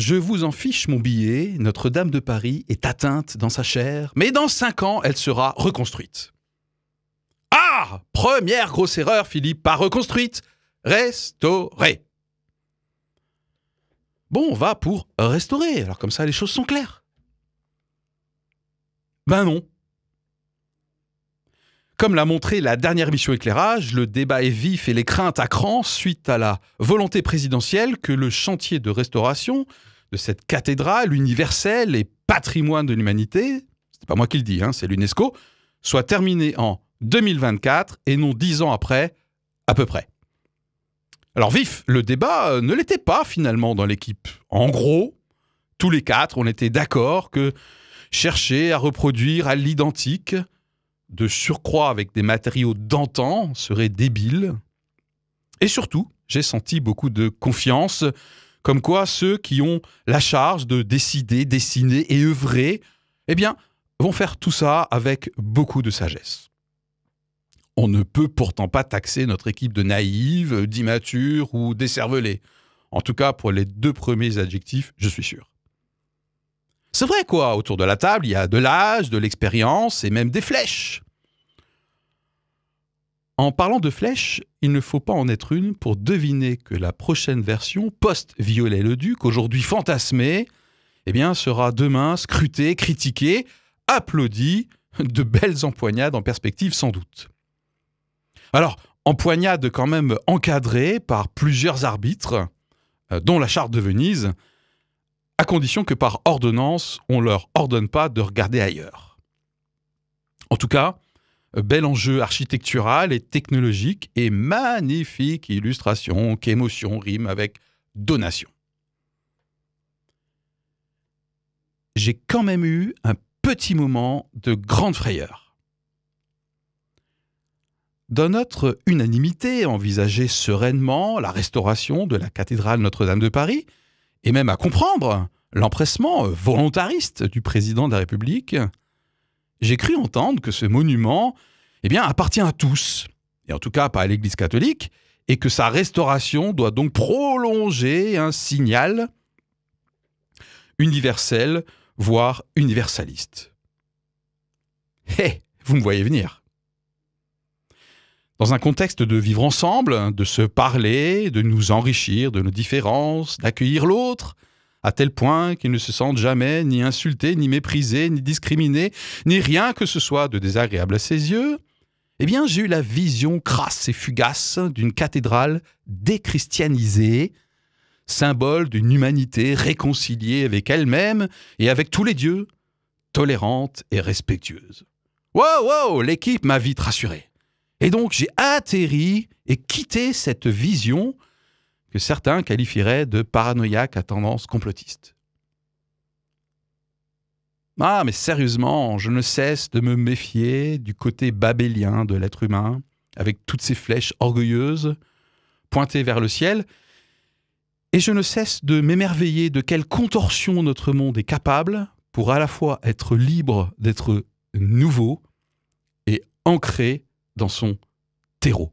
je vous en fiche mon billet, Notre-Dame de Paris est atteinte dans sa chair, mais dans 5 ans, elle sera reconstruite. Ah! Première grosse erreur, Philippe, pas reconstruite, restaurée. Bon, on va pour restaurer, alors comme ça les choses sont claires. Ben non. Comme l'a montré la dernière émission Éclairage, le débat est vif et les craintes à cran suite à la volonté présidentielle que le chantier de restauration de cette cathédrale universelle et patrimoine de l'humanité, c'est pas moi qui le dis, c'est l'UNESCO, soit terminé en 2024 et non 10 ans après, à peu près. Alors vif, le débat ne l'était pas finalement dans l'équipe. En gros, tous les 4, on était d'accord que chercher à reproduire à l'identique, de surcroît avec des matériaux d'antan, serait débile. Et surtout, j'ai senti beaucoup de confiance, comme quoi ceux qui ont la charge de décider, dessiner et œuvrer, vont faire tout ça avec beaucoup de sagesse. On ne peut pourtant pas taxer notre équipe de naïves, d'immatures ou d'écervelés. En tout cas, pour les 2 premiers adjectifs, je suis sûr. C'est vrai quoi, autour de la table, il y a de l'âge, de l'expérience et même des flèches. En parlant de flèches, il ne faut pas en être une pour deviner que la prochaine version post-Viollet-le-Duc, aujourd'hui fantasmée, sera demain scrutée, critiquée, applaudie, de belles empoignades en perspective sans doute. Alors, empoignades quand même encadrées par plusieurs arbitres, dont la Charte de Venise, à condition que par ordonnance, on ne leur ordonne pas de regarder ailleurs. En tout cas, bel enjeu architectural et technologique et magnifique illustration qu'émotion rime avec donation. J'ai quand même eu un petit moment de grande frayeur. Dans notre unanimité, envisager sereinement la restauration de la cathédrale Notre-Dame de Paris, et même à comprendre l'empressement volontariste du président de la République, j'ai cru entendre que ce monument appartient à tous, et en tout cas pas à l'Église catholique, et que sa restauration doit donc prolonger un signal universel, voire universaliste. Vous me voyez venir. Dans un contexte de vivre ensemble, de se parler, de nous enrichir de nos différences, d'accueillir l'autre, à tel point qu'il ne se sente jamais ni insulté, ni méprisé, ni discriminé, ni rien que ce soit de désagréable à ses yeux, j'ai eu la vision crasse et fugace d'une cathédrale déchristianisée, symbole d'une humanité réconciliée avec elle-même et avec tous les dieux, tolérante et respectueuse. Wow, l'équipe m'a vite rassuré. Et donc j'ai atterri et quitté cette vision que certains qualifieraient de paranoïaque à tendance complotiste. Ah, mais sérieusement, je ne cesse de me méfier du côté babélien de l'être humain, avec toutes ses flèches orgueilleuses, pointées vers le ciel, et je ne cesse de m'émerveiller de quelle contorsion notre monde est capable pour à la fois être libre d'être nouveau et ancré dans son terreau.